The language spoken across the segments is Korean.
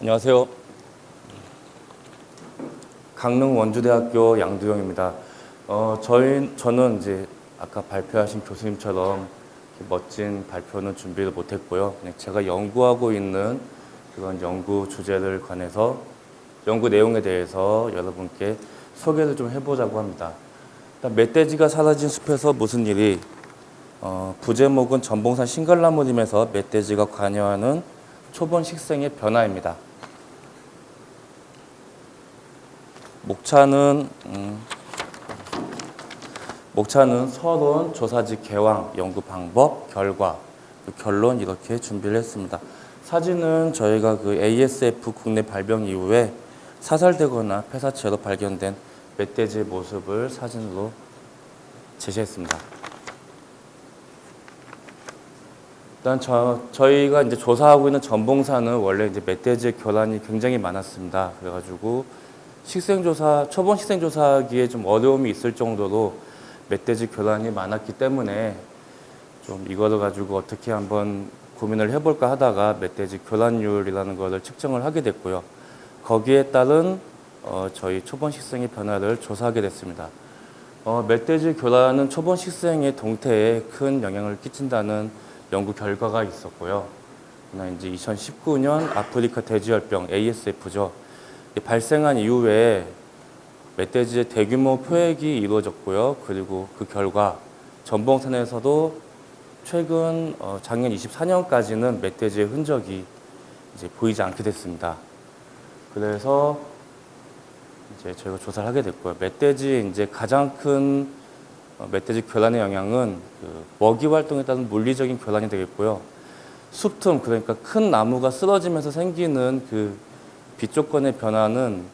안녕하세요. 강릉 원주대학교 양두영입니다. 저는 이제 아까 발표하신 교수님처럼 멋진 발표는 준비를 못했고요. 그냥 제가 연구하고 있는 그런 연구 주제를 관해서 연구 내용에 대해서 여러분께 소개를 좀 해보자고 합니다. 일단 멧돼지가 사라진 숲에서 무슨 일이 부제목은 전봉산 싱갈나무림에서 멧돼지가 관여하는 초본 식생의 변화입니다. 목차는 서론, 조사지 개황, 연구 방법, 결과, 결론 이렇게 준비를 했습니다. 사진은 저희가 그 ASF 국내 발병 이후에 사살되거나 폐사체로 발견된 멧돼지의 모습을 사진으로 제시했습니다. 일단 저희가 이제 조사하고 있는 전봉산은 원래 이제 멧돼지의 교란이 굉장히 많았습니다. 그래가지고 초본 식생조사하기에 좀 어려움이 있을 정도로 멧돼지 교란이 많았기 때문에 좀 이거를 가지고 어떻게 한번 고민을 해볼까 하다가 멧돼지 교란율이라는 것을 측정을 하게 됐고요. 거기에 따른 저희 초본 식생의 변화를 조사하게 됐습니다. 멧돼지 교란은 초본 식생의 동태에 큰 영향을 끼친다는 연구 결과가 있었고요. 이제 2019년 아프리카 돼지열병 ASF죠. 발생한 이후에 멧돼지의 대규모 포획이 이루어졌고요. 그리고 그 결과 전봉산에서도 최근 작년 24년까지는 멧돼지의 흔적이 이제 보이지 않게 됐습니다. 그래서 이제 저희가 조사를 하게 됐고요. 멧돼지 이제 가장 큰 멧돼지 교란의 영향은 그 먹이 활동에 따른 물리적인 교란이 되겠고요. 숲틈, 그러니까 큰 나무가 쓰러지면서 생기는 그 빛조건의 변화는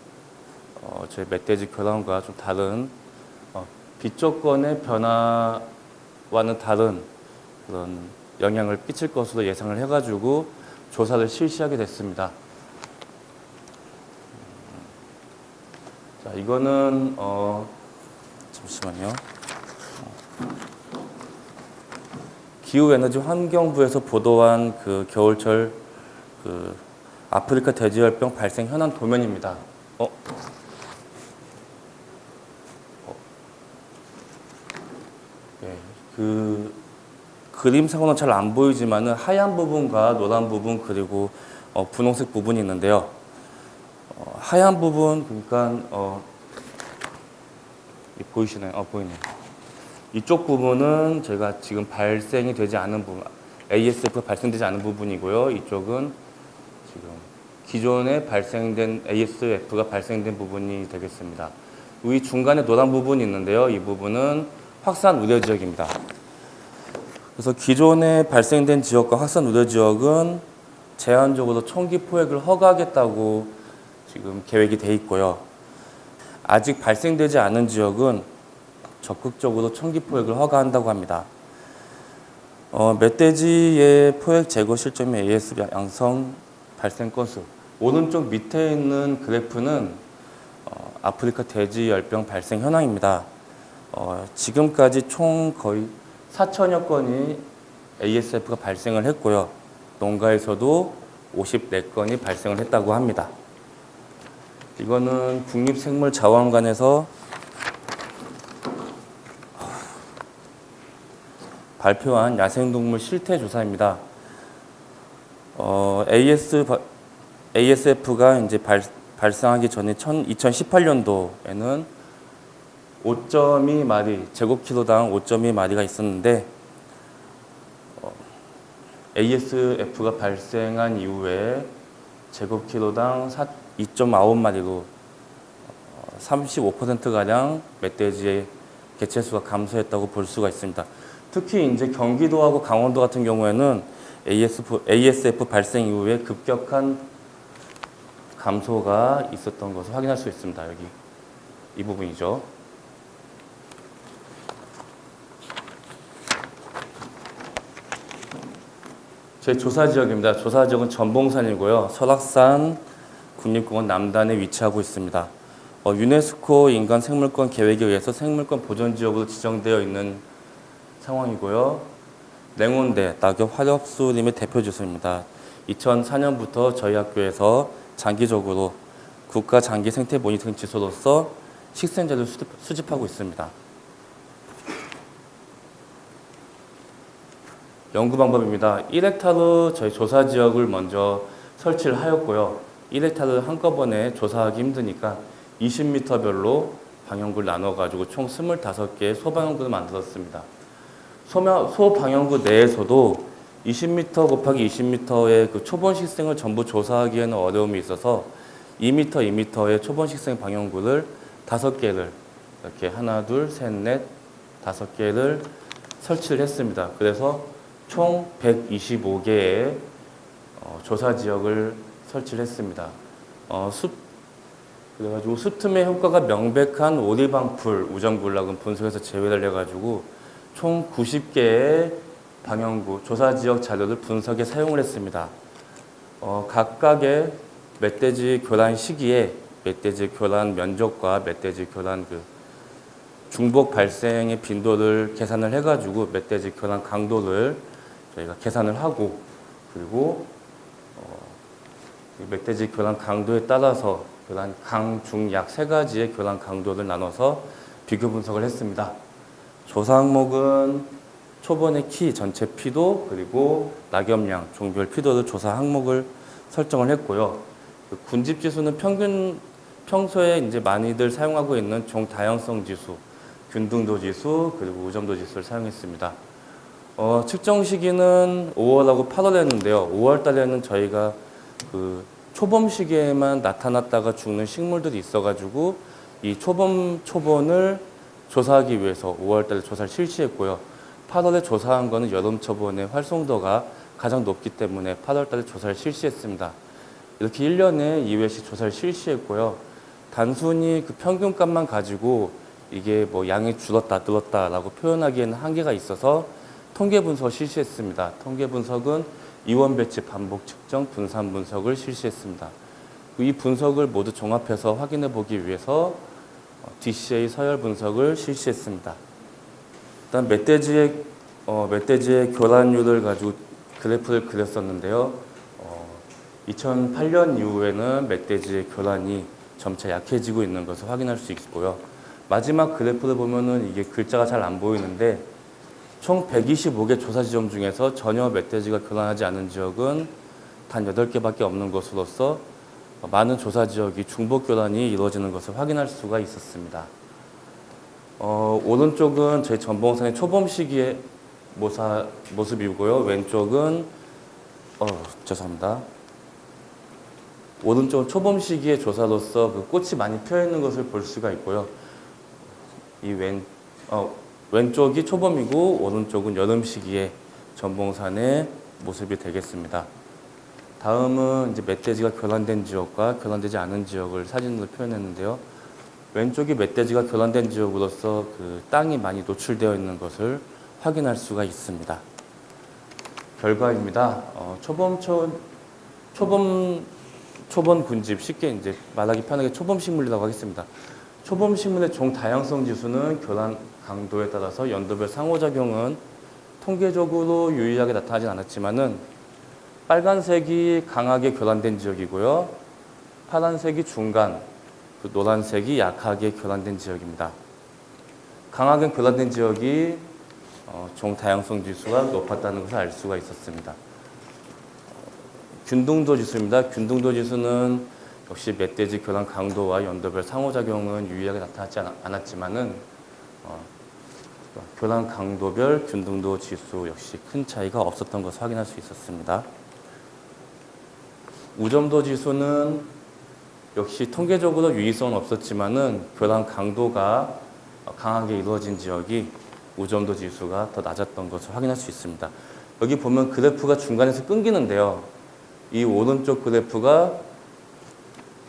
저희 멧돼지 교란과 좀 다른 빛조건의 변화와는 다른 그런 영향을 끼칠 것으로 예상을 해가지고 조사를 실시하게 됐습니다. 자, 이거는 잠시만요. 기후에너지 환경부에서 보도한 그 겨울철 그 아프리카 돼지열병 발생 현황 도면입니다. 네, 그 그림상으로는 잘 안 보이지만은 하얀 부분과 노란 부분 그리고 분홍색 부분이 있는데요. 하얀 부분 그러니까 보이시나요? 보이네요. 이쪽 부분은 저희가 지금 발생이 되지 않은 부분, ASF가 발생되지 않은 부분이고요. 이쪽은 지금 기존에 발생된 ASF가 발생된 부분이 되겠습니다. 이 중간에 노란 부분이 있는데요. 이 부분은 확산 우려 지역입니다. 그래서 기존에 발생된 지역과 확산 우려 지역은 제한적으로 총기 포획을 허가하겠다고 지금 계획이 돼 있고요. 아직 발생되지 않은 지역은 적극적으로 총기 포획을 허가한다고 합니다. 멧돼지의 포획 제거 실점의 AS 양성 발생 건수. 오른쪽 밑에 있는 그래프는 아프리카 돼지 열병 발생 현황입니다. 지금까지 총 거의 4천여 건이 ASF가 발생을 했고요. 농가에서도 54건이 발생을 했다고 합니다. 이거는 국립생물자원관에서 발표한 야생동물 실태조사입니다. ASF가 이제 발생하기 전에 2018년도에는 5.2마리, 제곱킬로당 5.2마리가 있었는데 ASF가 발생한 이후에 제곱킬로당 2.9마리로 35%가량 멧돼지의 개체수가 감소했다고 볼 수가 있습니다. 특히 이제 경기도하고 강원도 같은 경우에는 ASF 발생 이후에 급격한 감소가 있었던 것을 확인할 수 있습니다. 여기 이 부분이죠. 제 조사 지역입니다. 조사 지역은 전봉산이고요. 설악산 국립공원 남단에 위치하고 있습니다. 유네스코 인간생물권 계획에 의해서 생물권 보존지역으로 지정되어 있는 상황이고요. 냉온대, 낙엽 화렵수림의 대표 주소입니다. 2004년부터 저희 학교에서 장기적으로 국가 장기 생태 모니터링 지소로서 식생자를 수집하고 있습니다. 연구 방법입니다. 1헥타르 저희 조사 지역을 먼저 설치를 하였고요. 1헥타르 한꺼번에 조사하기 힘드니까 20m별로 방향구를 나눠가지고 총 25개의 소방향구를 만들었습니다. 소방향구 내에서도 20m 곱하기 20m의 그 초본 식생을 전부 조사하기에는 어려움이 있어서 2m, 2m의 초본 식생 방향구를 5개를 이렇게 하나, 둘, 셋, 넷, 5개를 설치를 했습니다. 그래서 총 125개의 조사 지역을 설치를 했습니다. 그래가지고 숲틈의 효과가 명백한 오리방풀 우정군락은 분석에서 제외를 해가지고 총 90개의 방향구 조사 지역 자료를 분석에 사용을 했습니다. 각각의 멧돼지 교란 시기에 멧돼지 교란 면적과 멧돼지 교란 중복 발생의 빈도를 계산을 해가지고 멧돼지 교란 강도를 저희가 계산을 하고 그리고 멧돼지 교란 강도에 따라서 교란 강, 중, 약 3가지의 교란 강도를 나눠서 비교 분석을 했습니다. 조사 항목은 초본의 키, 전체 피도, 그리고 낙엽량, 종별 피도를 조사 항목을 설정을 했고요. 군집 지수는 평소에 이제 많이들 사용하고 있는 종 다양성 지수, 균등도 지수, 그리고 우점도 지수를 사용했습니다. 측정 시기는 5월하고 8월에 했는데요. 5월 달에는 저희가 초봄 시기에만 나타났다가 죽는 식물들이 있어가지고 이 초본을 조사하기 위해서 5월 달에 조사를 실시했고요. 8월에 조사한 거는 여름 초본의 활성도가 가장 높기 때문에 8월 달에 조사를 실시했습니다. 이렇게 1년에 2회씩 조사를 실시했고요. 단순히 그 평균값만 가지고 이게 뭐 양이 줄었다 늘었다라고 표현하기에는 한계가 있어서 통계 분석을 실시했습니다. 통계 분석은 이원 배치 반복 측정 분산 분석을 실시했습니다. 이 분석을 모두 종합해서 확인해 보기 위해서 DCA 서열 분석을 실시했습니다. 일단 멧돼지의 교란율을 가지고 그래프를 그렸었는데요. 2008년 이후에는 멧돼지의 교란이 점차 약해지고 있는 것을 확인할 수 있고요. 마지막 그래프를 보면은 이게 글자가 잘 안 보이는데 총 125개 조사 지점 중에서 전혀 멧돼지가 교란하지 않은 지역은 단 8개밖에 없는 것으로서 많은 조사 지역이 중복 교란이 이루어지는 것을 확인할 수가 있었습니다. 오른쪽은 저희 전봉산의 초봄 시기의 모습이고요. 왼쪽은 죄송합니다. 오른쪽은 초봄 시기의 조사로서 그 꽃이 많이 피어 있는 것을 볼 수가 있고요. 왼쪽이 초봄이고 오른쪽은 여름 시기의 전봉산의 모습이 되겠습니다. 다음은 이제 멧돼지가 교란된 지역과 교란되지 않은 지역을 사진으로 표현했는데요. 왼쪽이 멧돼지가 교란된 지역으로서 그 땅이 많이 노출되어 있는 것을 확인할 수가 있습니다. 결과입니다. 초봄 군집, 쉽게 이제 말하기 편하게 초봄 식물이라고 하겠습니다. 초봄 식물의 종 다양성 지수는 교란 강도에 따라서 연도별 상호작용은 통계적으로 유의하게 나타나진 않았지만은 빨간색이 강하게 교란된 지역이고요. 파란색이 중간, 노란색이 약하게 교란된 지역입니다. 강하게 교란된 지역이 종 다양성 지수가 높았다는 것을 알 수가 있었습니다. 균등도 지수입니다. 균등도 지수는 역시 멧돼지 교란 강도와 연도별 상호작용은 유의하게 나타나지 않았지만은 교란 강도별 균등도 지수 역시 큰 차이가 없었던 것을 확인할 수 있었습니다. 우점도 지수는 역시 통계적으로 유의성은 없었지만은 교란 강도가 강하게 이루어진 지역이 우점도 지수가 더 낮았던 것을 확인할 수 있습니다. 여기 보면 그래프가 중간에서 끊기는데요. 이 오른쪽 그래프가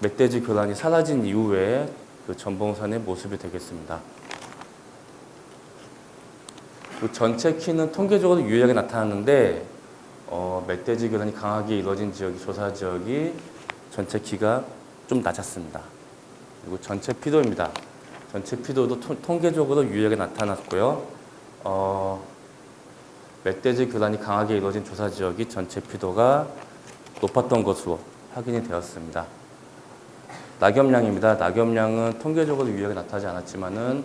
멧돼지 교란이 사라진 이후에 그 전봉산의 모습이 되겠습니다. 그 전체 키는 통계적으로 유의하게 나타났는데 멧돼지 교란이 강하게 이루어진 지역이 조사 지역이 전체 키가 좀 낮았습니다. 그리고 전체 피도입니다. 전체 피도도 통계적으로 유의하게 나타났고요. 멧돼지 교란이 강하게 이루어진 조사 지역이 전체 피도가 높았던 것으로 확인이 되었습니다. 낙엽량입니다. 낙엽량은 통계적으로 유의하게 나타나지 않았지만은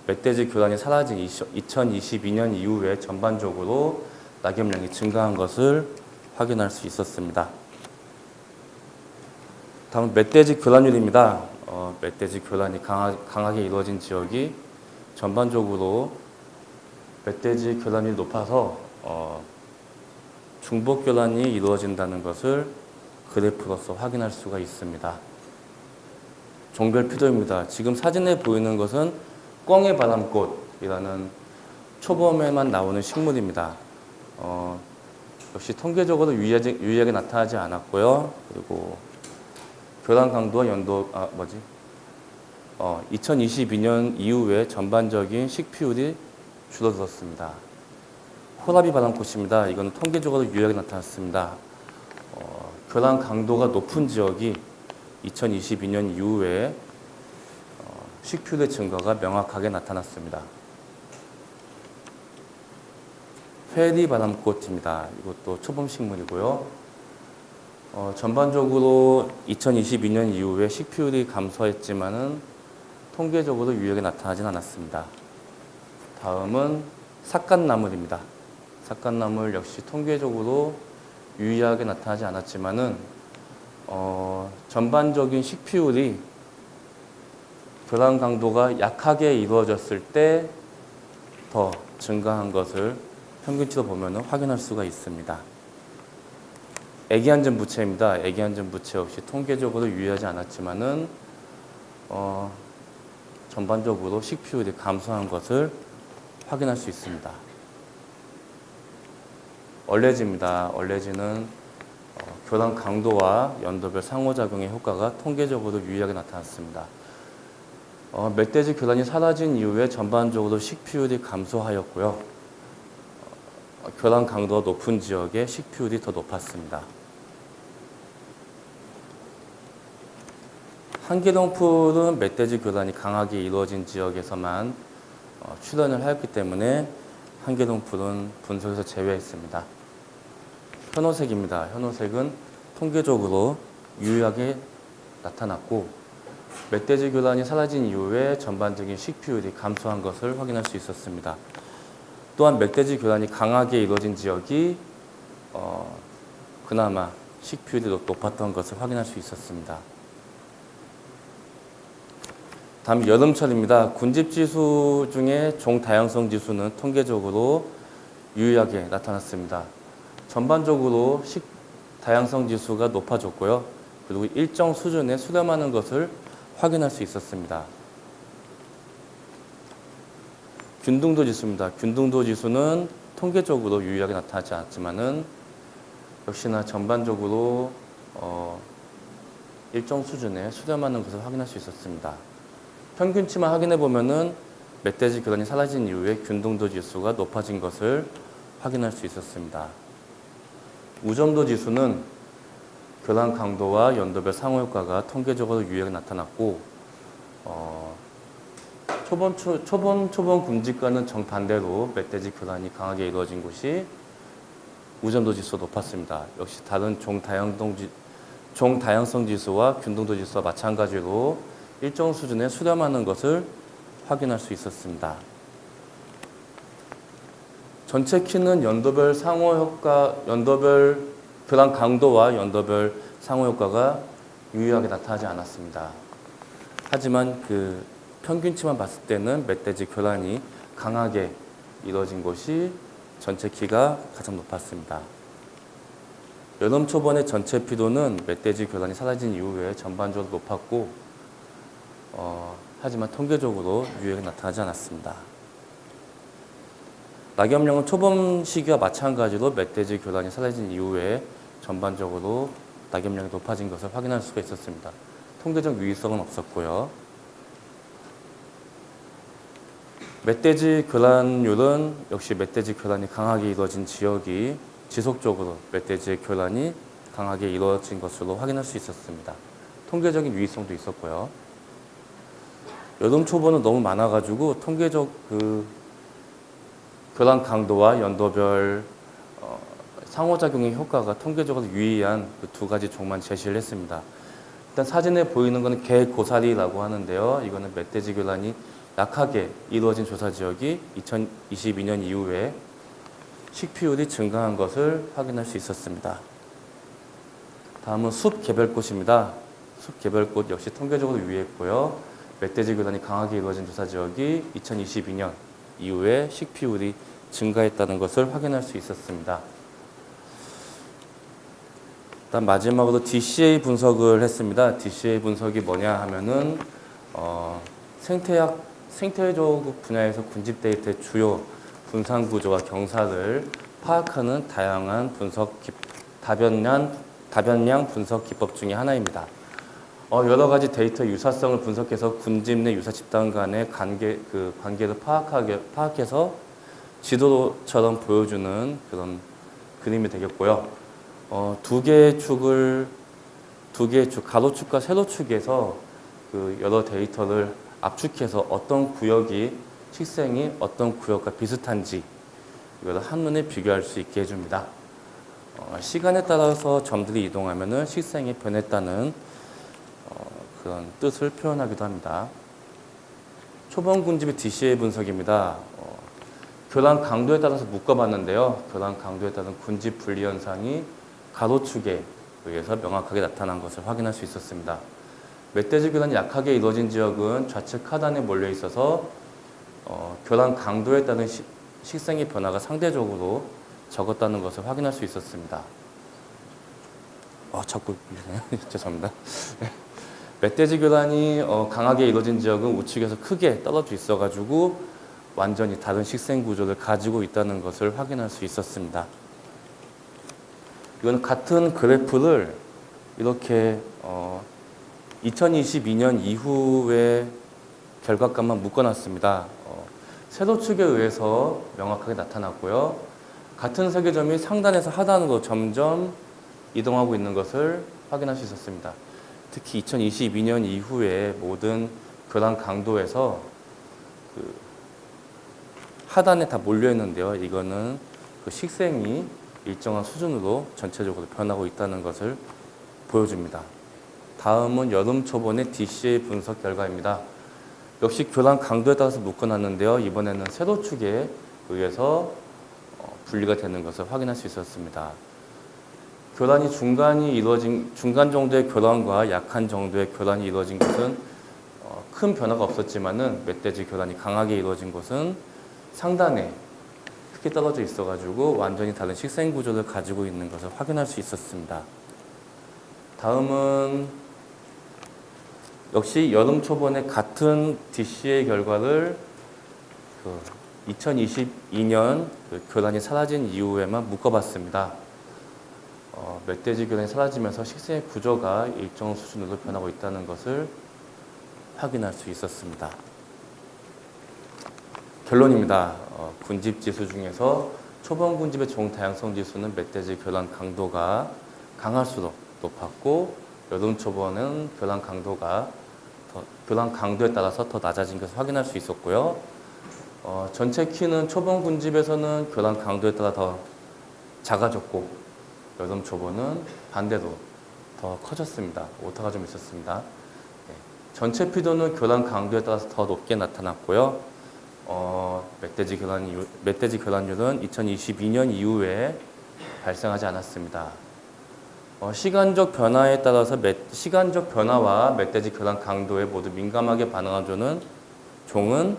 멧돼지 교란이 사라진 2022년 이후에 전반적으로 낙엽량이 증가한 것을 확인할 수 있었습니다. 다음 멧돼지 교란율입니다. 멧돼지 교란이 강하게 이루어진 지역이 전반적으로 멧돼지 교란이 높아서 중복 교란이 이루어진다는 것을 그래프로서 확인할 수가 있습니다. 종별 피도입니다. 지금 사진에 보이는 것은 꿩의 바람꽃이라는 초범에만 나오는 식물입니다. 역시 통계적으로 유의하게 나타나지 않았고요. 그리고 교란 강도와 연도 2022년 이후에 전반적인 식피율이 줄어들었습니다. 호라비 바람꽃입니다. 이건 통계적으로 유의하게 나타났습니다. 교란 강도가 높은 지역이 2022년 이후에 식피율의 증가가 명확하게 나타났습니다. 페리 바람꽃입니다. 이것도 초범식물이고요. 전반적으로 2022년 이후에 식피율이 감소했지만은 통계적으로 유의하게 나타나진 않았습니다. 다음은 삿갓나물입니다. 삿갓나물 역시 통계적으로 유의하게 나타나지 않았지만은 전반적인 식피율이 교란 강도가 약하게 이루어졌을 때 더 증가한 것을 평균치로 보면 확인할 수가 있습니다. 애기한전 부채입니다. 애기한전 부채 역시 통계적으로 유의하지 않았지만은 전반적으로 식피율이 감소한 것을 확인할 수 있습니다. 얼레지입니다. 얼레지는 교란 강도와 연도별 상호작용의 효과가 통계적으로 유의하게 나타났습니다. 멧돼지 교란이 사라진 이후에 전반적으로 식피율이 감소하였고요. 교란 강도가 높은 지역에 식피율이 더 높았습니다. 한계동풀은 멧돼지 교란이 강하게 이루어진 지역에서만 출현을 하였기 때문에 한계동풀은 분석에서 제외했습니다. 현호색입니다. 현호색은 통계적으로 유의하게 나타났고 멧돼지 교란이 사라진 이후에 전반적인 식피율이 감소한 것을 확인할 수 있었습니다. 또한 멧돼지 교란이 강하게 이루어진 지역이 그나마 식피율이 높았던 것을 확인할 수 있었습니다. 다음 여름철입니다. 군집지수 중에 종다양성 지수는 통계적으로 유의하게 나타났습니다. 전반적으로 다양성 지수가 높아졌고요. 그리고 일정 수준에 수렴하는 것을 확인할 수 있었습니다. 균등도 지수입니다. 균등도 지수는 통계적으로 유의하게 나타나지 않았지만은 역시나 전반적으로 일정 수준에 수렴하는 것을 확인할 수 있었습니다. 평균치만 확인해 보면은 멧돼지 교란이 사라진 이후에 균등도 지수가 높아진 것을 확인할 수 있었습니다. 우점도 지수는 교란 강도와 연도별 상호 효과가 통계적으로 유의하게 나타났고 초본 굶집과는 정반대로 멧돼지 교란이 강하게 이루어진 곳이 우점도 지수가 높았습니다. 역시 다른 종다양성 지수와 균등도 지수와 마찬가지로 일정 수준에 수렴하는 것을 확인할 수 있었습니다. 전체 키는 연도별 상호 효과, 연도별 교란 강도와 연도별 상호 효과가 유의하게 나타나지 않았습니다. 하지만 그 평균치만 봤을 때는 멧돼지 교란이 강하게 이루어진 곳이 전체 키가 가장 높았습니다. 여름 초반의 전체 피도는 멧돼지 교란이 사라진 이후에 전반적으로 높았고 하지만 통계적으로 유의하게 나타나지 않았습니다. 낙엽량은 초범 시기와 마찬가지로 멧돼지 교란이 사라진 이후에 전반적으로 낙엽량이 높아진 것을 확인할 수가 있었습니다. 통계적 유의성은 없었고요. 멧돼지 교란율은 역시 멧돼지 교란이 강하게 이루어진 지역이 지속적으로 멧돼지 교란이 강하게 이루어진 것으로 확인할 수 있었습니다. 통계적인 유의성도 있었고요. 여름 초보는 너무 많아가지고 통계적 교란 강도와 연도별 상호작용의 효과가 통계적으로 유의한 그 두 가지 종만 제시를 했습니다. 일단 사진에 보이는 것은 개고사리라고 하는데요. 이거는 멧돼지 교란이 약하게 이루어진 조사 지역이 2022년 이후에 식피율이 증가한 것을 확인할 수 있었습니다. 다음은 숲 개별꽃입니다. 숲 개별꽃 역시 통계적으로 유의했고요. 멧돼지 교란이 강하게 이루어진 조사 지역이 2022년 이후에 식피율이 증가했다는 것을 확인할 수 있었습니다. 일단 마지막으로 DCA 분석을 했습니다. DCA 분석이 뭐냐 하면은 생태적 분야에서 군집 데이터의 주요 분산 구조와 경사를 파악하는 다양한 다변량 분석 기법 중에 하나입니다. 여러 가지 데이터 유사성을 분석해서 군집 내 유사 집단 간의 관계를 파악해서 지도처럼 보여주는 그런 그림이 되겠고요. 두 개의 축, 가로축과 세로축에서 그 여러 데이터를 압축해서 어떤 구역이 식생이 어떤 구역과 비슷한지 이걸 한눈에 비교할 수 있게 해줍니다. 시간에 따라서 점들이 이동하면은 식생이 변했다는 그런 뜻을 표현하기도 합니다. 초본 군집의 DCA 분석입니다. 교란 강도에 따라서 묶어봤는데요. 교란 강도에 따른 군집 분리 현상이 가로축에 의해서 명확하게 나타난 것을 확인할 수 있었습니다. 멧돼지 교란이 약하게 이루어진 지역은 좌측 하단에 몰려 있어서 교란 강도에 따른 식생의 변화가 상대적으로 적었다는 것을 확인할 수 있었습니다. 자꾸 밀리네요. 죄송합니다. 멧돼지 교란이 강하게 이루어진 지역은 우측에서 크게 떨어져 있어가지고 완전히 다른 식생 구조를 가지고 있다는 것을 확인할 수 있었습니다. 이건 같은 그래프를 이렇게 2022년 이후의 결과값만 묶어놨습니다. 세로축에 의해서 명확하게 나타났고요. 같은 세계점이 상단에서 하단으로 점점 이동하고 있는 것을 확인할 수 있었습니다. 특히 2022년 이후에 모든 교란 강도에서 하단에 다 몰려 있는데요. 이거는 그 식생이 일정한 수준으로 전체적으로 변하고 있다는 것을 보여줍니다. 다음은 여름 초본의 DCA 분석 결과입니다. 역시 교란 강도에 따라서 묶어놨는데요. 이번에는 세로축에 의해서 분리가 되는 것을 확인할 수 있었습니다. 교란이 중간 정도의 교란과 약한 정도의 교란이 이루어진 것은 큰 변화가 없었지만은 멧돼지 교란이 강하게 이루어진 곳은 상단에 크게 떨어져 있어가지고 완전히 다른 식생 구조를 가지고 있는 것을 확인할 수 있었습니다. 다음은 역시 여름 초본의 같은 DCA 결과를 2022년 교란이 사라진 이후에만 묶어봤습니다. 멧돼지 교란이 사라지면서 식생의 구조가 일정 수준으로 변하고 있다는 것을 확인할 수 있었습니다. 결론입니다. 군집 지수 중에서 초본 군집의 종 다양성 지수는 멧돼지 교란 강도가 강할수록 높았고 여름 초본은 교란 강도에 따라서 더 낮아진 것을 확인할 수 있었고요. 전체 키는 초본 군집에서는 교란 강도에 따라 더 작아졌고 여름 초본은 반대로 더 커졌습니다. 오타가 좀 있었습니다. 전체 피도는 교란 강도에 따라서 더 높게 나타났고요. 멧돼지 교란율은 2022년 이후에 발생하지 않았습니다. 시간적 변화와 멧돼지 교란 강도에 모두 민감하게 반응하는 종은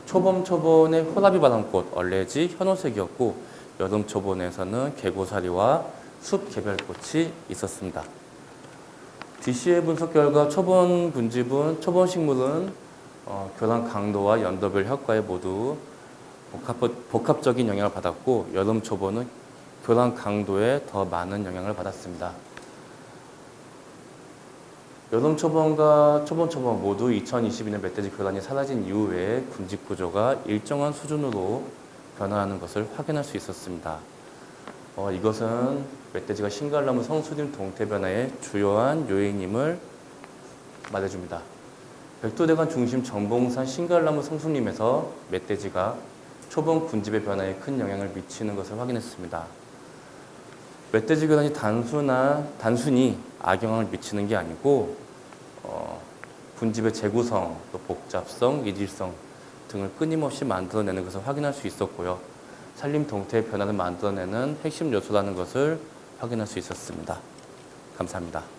초본의 호라비 바람꽃, 얼레지, 현호색이었고 여름 초본에서는 개고사리와 숲 개별꽃이 있었습니다. DCA 분석 결과 초본 식물은 교란 강도와 연도별 효과에 모두 복합적인 영향을 받았고 여름 초본은 교란 강도에 더 많은 영향을 받았습니다. 여름 초본과 초본 모두 2022년 멧돼지 교란이 사라진 이후에 군집 구조가 일정한 수준으로 변화하는 것을 확인할 수 있었습니다. 이것은 멧돼지가 신갈나무 성수림 동태 변화의 주요한 요인임을 말해줍니다. 백두대간 중심 전봉산 신갈나무 성수림에서 멧돼지가 초본 군집의 변화에 큰 영향을 미치는 것을 확인했습니다. 멧돼지 교란이 단순히 악영향을 미치는 게 아니고 분집의 재구성, 또 복잡성, 이질성 등을 끊임없이 만들어내는 것을 확인할 수 있었고요. 산림 동태의 변화를 만들어내는 핵심 요소라는 것을 확인할 수 있었습니다. 감사합니다.